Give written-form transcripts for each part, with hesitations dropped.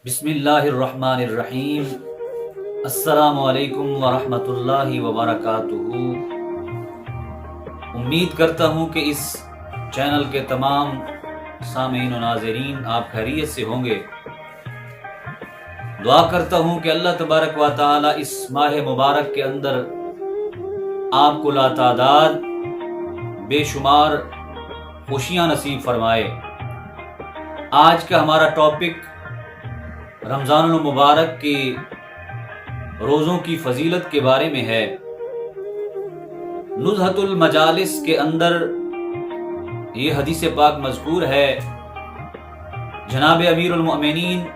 بسم اللہ الرحمن الرحیم۔ السلام علیکم ورحمۃ اللہ وبرکاتہ۔ امید کرتا ہوں کہ اس چینل کے تمام سامعین و ناظرین آپ خیریت سے ہوں گے۔ دعا کرتا ہوں کہ اللہ تبارک و تعالی اس ماہ مبارک کے اندر آپ کو لاتعداد بے شمار خوشیاں نصیب فرمائے۔ آج کا ہمارا ٹاپک رمضان المبارک کے روزوں کی فضیلت کے بارے میں ہے۔ نزہۃ المجالس کے اندر یہ حدیث پاک مذکور ہے، جناب امیر المؤمنین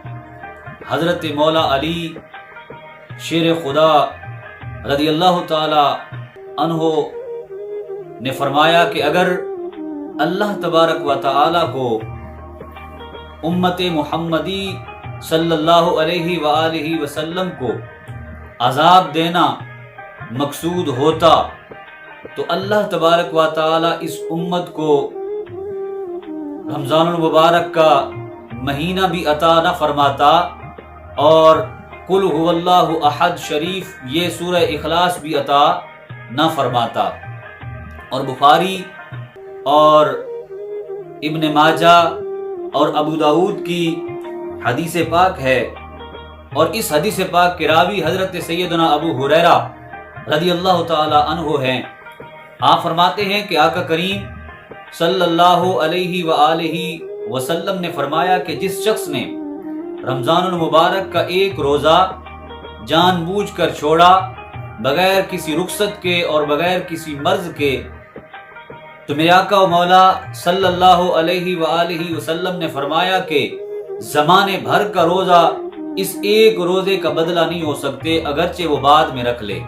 حضرت مولا علی شیر خدا رضی اللہ تعالی عنہ نے فرمایا کہ اگر اللہ تبارک و تعالی کو امت محمدی صلی اللہ علیہ وآلہ وسلم کو عذاب دینا مقصود ہوتا تو اللہ تبارک و تعالی اس امت کو رمضان المبارک کا مہینہ بھی عطا نہ فرماتا اور قل هو اللہ احد شریف یہ سورہ اخلاص بھی عطا نہ فرماتا۔ اور بخاری اور ابن ماجہ اور ابو داود کی حدیث پاک ہے، اور اس حدیث پاک کے راوی حضرت سیدنا ابو ہریرہ رضی اللہ تعالی عنہ ہیں۔ آپ فرماتے ہیں کہ آقا کریم صلی اللہ علیہ وآلہ وسلم نے فرمایا کہ جس شخص نے رمضان المبارک کا ایک روزہ جان بوجھ کر چھوڑا بغیر کسی رخصت کے اور بغیر کسی مرض کے، تو میرے آقا و مولا صلی اللہ علیہ وآلہ وسلم نے فرمایا کہ زمانے بھر کا روزہ اس ایک روزے کا بدلہ نہیں ہو سکتے اگرچہ وہ بعد میں رکھ لے۔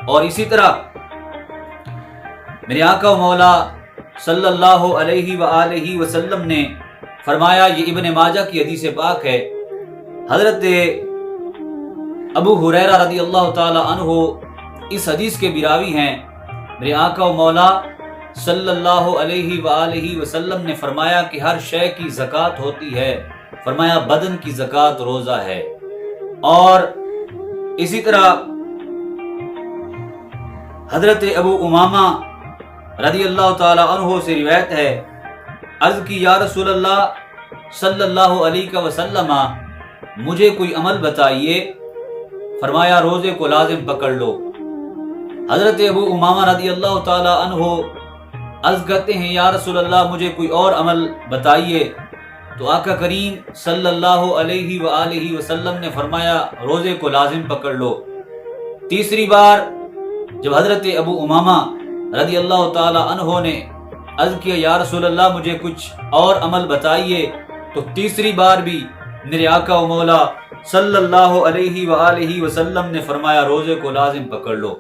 اور اسی طرح میرے آقا و مولا صلی اللہ علیہ وآلہ وسلم نے فرمایا، یہ ابن ماجہ کی حدیث پاک ہے، حضرت ابو ہریرہ رضی اللہ تعالی عنہ اس حدیث کے بھی راوی ہیں، میرے آقا و مولا صلی اللہ علیہ وآلہ وسلم نے فرمایا کہ ہر شے کی زکوٰۃ ہوتی ہے، فرمایا بدن کی زکوٰۃ روزہ ہے۔ اور اسی طرح حضرت ابو امامہ رضی اللہ تعالی عنہ سے روایت ہے، عرض کی یا رسول اللہ صلی اللہ علیہ وسلم مجھے کوئی عمل بتائیے، فرمایا روزے کو لازم پکڑ لو۔ حضرت ابو امامہ رضی اللہ تعالی عنہ عرض کرتے ہیں یا رسول اللہ مجھے کوئی اور عمل بتائیے، تو آقا کریم صلی اللہ علیہ وآلہ وسلم نے فرمایا روزے کو لازم پکڑ لو۔ تیسری بار جب حضرت ابو امامہ رضی اللہ تعالی عنہ نے عرض کیا یا رسول اللہ مجھے کچھ اور عمل بتائیے، تو تیسری بار بھی میرے آقا و مولا صلی اللہ علیہ وآلہ وسلم نے فرمایا روزے کو لازم پکڑ لو۔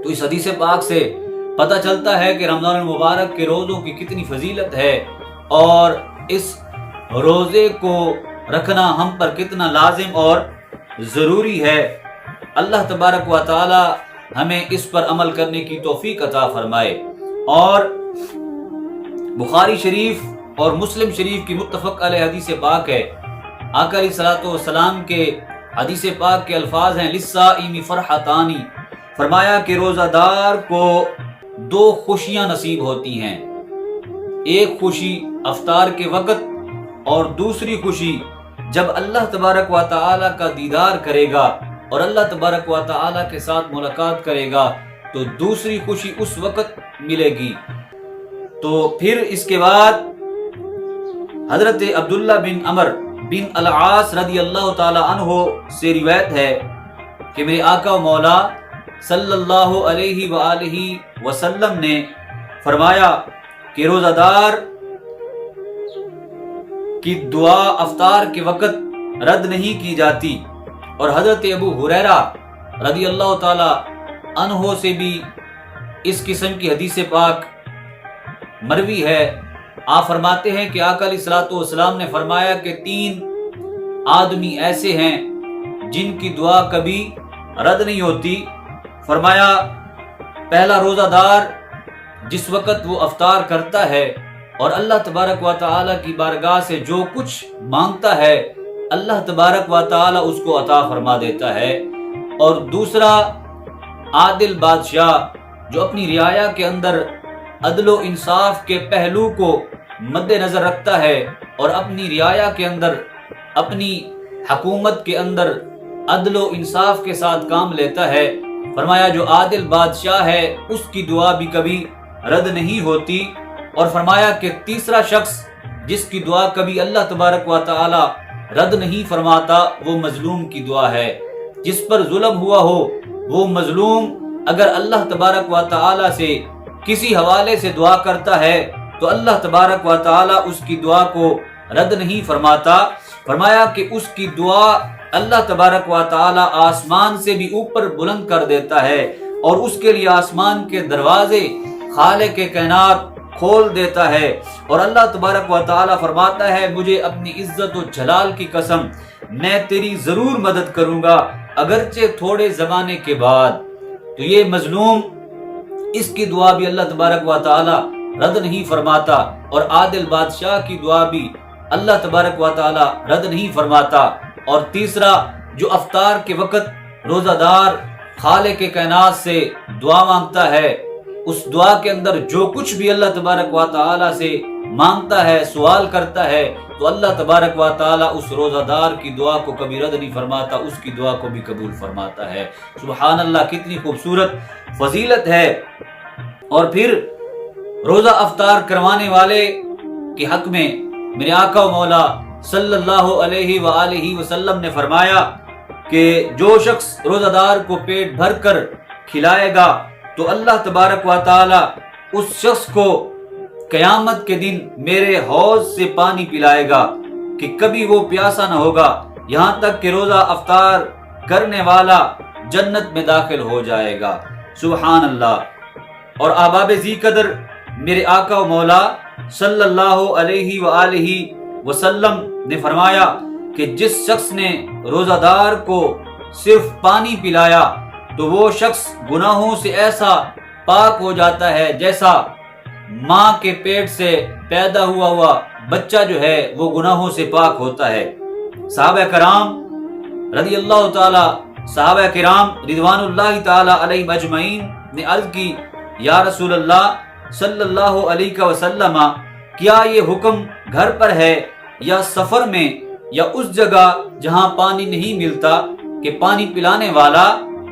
تو اس حدیث پاک سے پتہ چلتا ہے کہ رمضان المبارک کے روزوں کی کتنی فضیلت ہے اور اس روزے کو رکھنا ہم پر کتنا لازم اور ضروری ہے۔ اللہ تبارک و تعالی ہمیں اس پر عمل کرنے کی توفیق عطا فرمائے۔ اور بخاری شریف اور مسلم شریف کی متفق علیہ حدیث پاک ہے، آقا علیہ الصلوۃ والسلام کے حدیث پاک کے الفاظ ہیں للصائم فرحتان، فرمایا کہ روزہ دار کو دو خوشیاں نصیب ہوتی ہیں، ایک خوشی افطار کے وقت اور دوسری خوشی جب اللہ تبارک و تعالی کا دیدار کرے گا اور اللہ تبارک و تعالی کے ساتھ ملاقات کرے گا تو دوسری خوشی اس وقت ملے گی۔ تو پھر اس کے بعد حضرت عبداللہ بن عمر بن العاص رضی اللہ تعالی عنہ سے روایت ہے کہ میرے آقا و مولا صلی اللہ علیہ وآلہ وسلم نے فرمایا کہ روزہ دار کی دعا افطار کے وقت رد نہیں کی جاتی۔ اور حضرت ابو ہریرہ رضی اللہ تعالی عنہ سے بھی اس قسم کی حدیث پاک مروی ہے۔ آپ فرماتے ہیں کہ آقا علیہ الصلوۃ والسلام نے فرمایا کہ 3 آدمی ایسے ہیں جن کی دعا کبھی رد نہیں ہوتی، فرمایا پہلا روزہ دار جس وقت وہ افطار کرتا ہے اور اللہ تبارک و تعالی کی بارگاہ سے جو کچھ مانگتا ہے اللہ تبارک و تعالی اس کو عطا فرما دیتا ہے۔ اور دوسرا عادل بادشاہ جو اپنی رعایا کے اندر عدل و انصاف کے پہلو کو مد نظر رکھتا ہے اور اپنی رعایا کے اندر، اپنی حکومت کے اندر عدل و انصاف کے ساتھ کام لیتا ہے، فرمایا جو عادل بادشاہ ہے اس کی دعا بھی کبھی رد نہیں ہوتی۔ اور فرمایا کہ تیسرا شخص جس کی دعا کبھی اللہ تبارک و تعالی رد نہیں فرماتا وہ مظلوم کی دعا ہے۔ جس پر ظلم ہوا ہو وہ مظلوم اگر اللہ تبارک و تعالی سے کسی حوالے سے دعا کرتا ہے تو اللہ تبارک و تعالی اس کی دعا کو رد نہیں فرماتا۔ فرمایا کہ اس کی دعا اللہ تبارک و تعالی آسمان سے بھی اوپر بلند کر دیتا ہے اور اس کے لیے آسمان کے دروازے خالق کائنات کھول دیتا ہے، اور اللہ تبارک و تعالی فرماتا ہے مجھے اپنی عزت و جلال کی قسم میں تیری ضرور مدد کروں گا اگرچہ تھوڑے زمانے کے بعد۔ تو یہ مظلوم، اس کی دعا بھی اللہ تبارک و تعالی رد نہیں فرماتا، اور عادل بادشاہ کی دعا بھی اللہ تبارک و تعالی رد نہیں فرماتا۔ اور تیسرا جو افطار کے وقت روزہ دار خالق کائنات سے دعا مانگتا ہے، اس دعا کے اندر جو کچھ بھی اللہ تبارک و تعالی سے مانگتا ہے، سوال کرتا ہے، تو اللہ تبارک و تعالی اس روزہ دار کی دعا کو کبھی رد نہیں فرماتا، اس کی دعا کو بھی قبول فرماتا ہے۔ سبحان اللہ، کتنی خوبصورت فضیلت ہے۔ اور پھر روزہ افطار کروانے والے کے حق میں میرے آقا و مولا صلی اللہ علیہ وآلہ وسلم نے فرمایا کہ جو شخص روزہ دار کو پیٹ بھر کر کھلائے گا تو اللہ تبارک و تعالی اس شخص کو قیامت کے دن میرے حوض سے پانی پلائے گا کہ کبھی وہ پیاسا نہ ہوگا یہاں تک کہ روزہ افطار کرنے والا جنت میں داخل ہو جائے گا۔ سبحان اللہ۔ اور احباب ذی قدر، میرے آقا و مولا صلی اللہ علیہ وآلہ وسلم نے فرمایا کہ جس شخص نے روزہ دار کو صرف پانی پلایا تو وہ شخص گناہوں سے ایسا پاک ہو جاتا ہے جیسا ماں کے پیٹ سے پیدا ہوا بچہ جو ہے وہ گناہوں سے پاک ہوتا ہے۔ صحابہ کرام رضی اللہ تعالی، صحابہ کرام رضوان اللہ تعالی علیہم اجمعین نے عرض کی، یا رسول اللہ صلی اللہ علیہ وسلم، کیا یہ حکم گھر پر ہے یا سفر میں یا اس جگہ جہاں پانی نہیں ملتا کہ پانی پلانے والا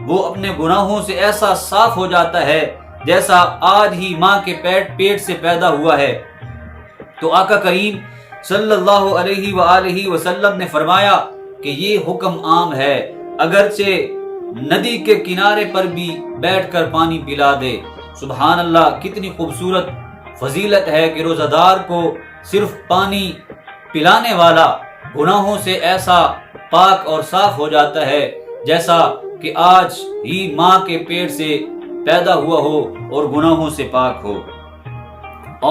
وہ اپنے گناہوں سے ایسا صاف ہو جاتا ہے جیسا آج ہی ماں کے پیٹ سے پیدا ہوا ہے؟ تو آقا کریم صلی اللہ علیہ وآلہ وسلم نے فرمایا کہ یہ حکم عام ہے، اگرچہ ندی کے کنارے پر بھی بیٹھ کر پانی پلا دے۔ سبحان اللہ، کتنی خوبصورت فضیلت ہے کہ روزہ دار کو صرف پانی پلانے والا گناہوں سے ایسا پاک اور صاف ہو جاتا ہے جیسا کہ آج ہی ماں کے پیٹ سے پیدا ہوا ہو اور گناہوں سے پاک ہو۔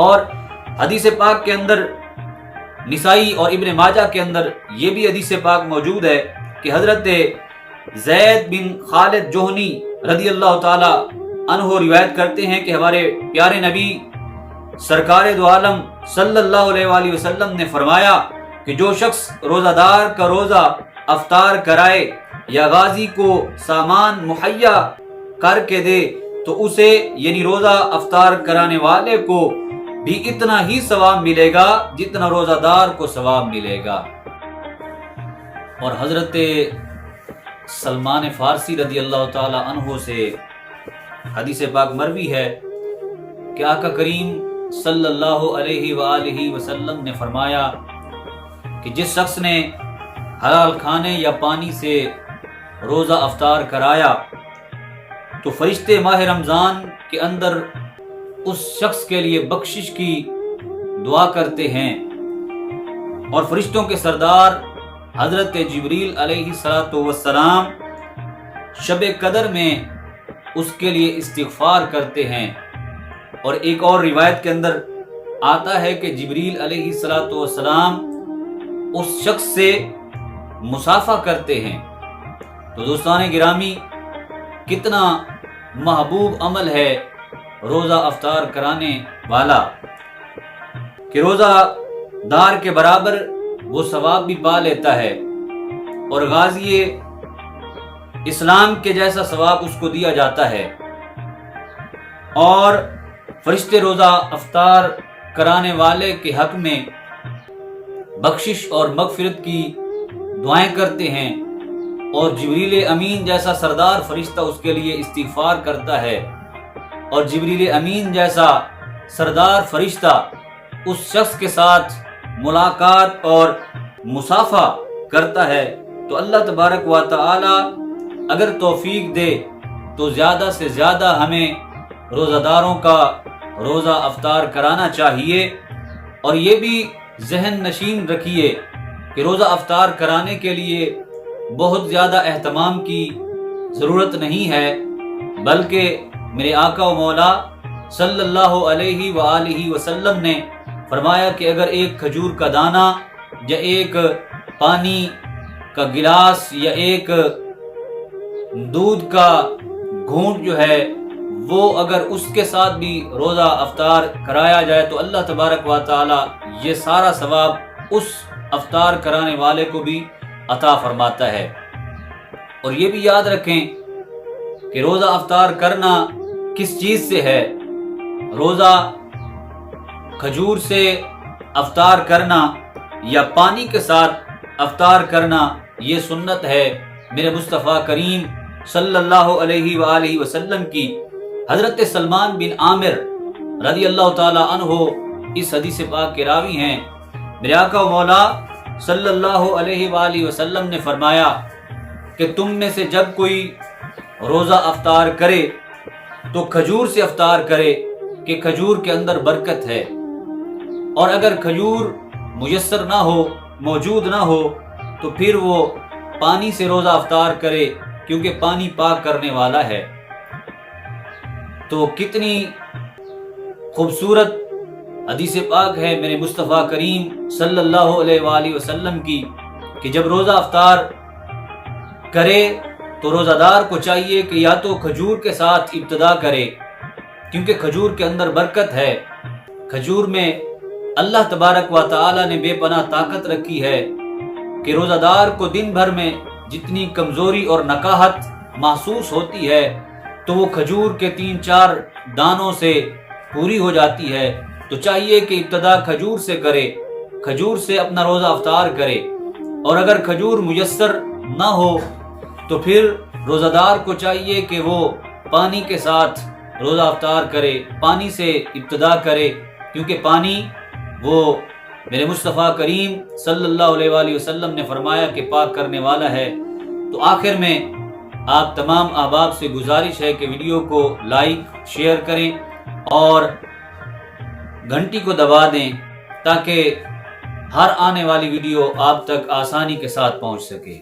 اور حدیث پاک کے اندر، نسائی اور ابن ماجہ کے اندر یہ بھی حدیث پاک موجود ہے کہ حضرت زید بن خالد جوہنی رضی اللہ تعالی عنہ روایت کرتے ہیں کہ ہمارے پیارے نبی سرکار دو عالم صلی اللہ علیہ وآلہ وسلم نے فرمایا کہ جو شخص روزہ دار کا روزہ افطار کرائے یا غازی کو سامان مہیا کر کے دے تو اسے یعنی روزہ افطار کرانے والے کو بھی اتنا ہی ثواب ملے گا جتنا روزہ دار کو ثواب ملے گا۔ اور حضرت سلمان فارسی رضی اللہ تعالی عنہ سے حدیث پاک مروی ہے کہ آقا کریم صلی اللہ علیہ وآلہ وسلم نے فرمایا کہ جس شخص نے حلال کھانے یا پانی سے روزہ افطار کرایا تو فرشتے ماہ رمضان کے اندر اس شخص کے لیے بخشش کی دعا کرتے ہیں، اور فرشتوں کے سردار حضرت جبریل علیہ السلام شب قدر میں اس کے لیے استغفار کرتے ہیں۔ اور ایک اور روایت کے اندر آتا ہے کہ جبریل علیہ السلام اس شخص سے مصافحہ کرتے ہیں۔ تو دوستان گرامی، کتنا محبوب عمل ہے روزہ افطار کرانے والا کہ روزہ دار کے برابر وہ ثواب بھی پا لیتا ہے۔ اور غازی اسلام کے جیسا ثواب اس کو دیا جاتا ہے۔ اور فرشتے روزہ افطار کرانے والے کے حق میں بخشش اور مغفرت کی دعائیں کرتے ہیں، اور جبریل امین جیسا سردار فرشتہ اس کے لیے استغفار کرتا ہے، اور جبریل امین جیسا سردار فرشتہ اس شخص کے ساتھ ملاقات اور مصافحہ کرتا ہے۔ تو اللہ تبارک و تعالی اگر توفیق دے تو زیادہ سے زیادہ ہمیں روزہ داروں کا روزہ افطار کرانا چاہیے، اور یہ بھی ذہن نشین رکھیے کہ روزہ افطار کرانے کے لیے بہت زیادہ اہتمام کی ضرورت نہیں ہے، بلکہ میرے آقا و مولا صلی اللہ علیہ وآلہ وسلم نے فرمایا کہ اگر ایک کھجور کا دانہ یا ایک پانی کا گلاس یا ایک دودھ کا گھونٹ جو ہے وہ اگر اس کے ساتھ بھی روزہ افطار کرایا جائے تو اللہ تبارک و تعالی یہ سارا ثواب اس افطار کرانے والے کو بھی عطا فرماتا ہے۔ اور یہ بھی یاد رکھیں کہ روزہ افطار کرنا کس چیز سے ہے۔ روزہ کھجور سے افطار کرنا یا پانی کے ساتھ افطار کرنا یہ سنت ہے میرے مصطفیٰ کریم صلی اللہ علیہ وآلہ وسلم کی۔ حضرت سلمان بن عامر رضی اللہ تعالی عنہ اس حدیث پاک کے راوی ہیں۔ میرے آقا و مولا صلی اللہ علیہ وآلہ وسلم نے فرمایا کہ تم میں سے جب کوئی روزہ افطار کرے تو کھجور سے افطار کرے کہ کھجور کے اندر برکت ہے، اور اگر کھجور میسر نہ ہو، موجود نہ ہو، تو پھر وہ پانی سے روزہ افطار کرے کیونکہ پانی پاک کرنے والا ہے۔ تو کتنی خوبصورت حدیث پاک ہے میرے مصطفیٰ کریم صلی اللہ علیہ وآلہ وسلم کی کہ جب روزہ افطار کرے تو روزہ دار کو چاہیے کہ یا تو کھجور کے ساتھ ابتدا کرے کیونکہ کھجور کے اندر برکت ہے۔ کھجور میں اللہ تبارک و تعالی نے بے پناہ طاقت رکھی ہے کہ روزہ دار کو دن بھر میں جتنی کمزوری اور نکاہت محسوس ہوتی ہے تو وہ کھجور کے 3-4 دانوں سے پوری ہو جاتی ہے۔ تو چاہیے کہ ابتدا کھجور سے کرے، کھجور سے اپنا روزہ افطار کرے، اور اگر کھجور میسر نہ ہو تو پھر روزہ دار کو چاہیے کہ وہ پانی کے ساتھ روزہ افطار کرے، پانی سے ابتدا کرے کیونکہ پانی وہ میرے مصطفیٰ کریم صلی اللہ علیہ وآلہ وسلم نے فرمایا کہ پاک کرنے والا ہے۔ تو آخر میں آپ تمام احباب سے گزارش ہے کہ ویڈیو کو لائک شیئر کریں اور گھنٹی کو دبا دیں تاکہ ہر آنے والی ویڈیو آپ تک آسانی کے ساتھ پہنچ سکے۔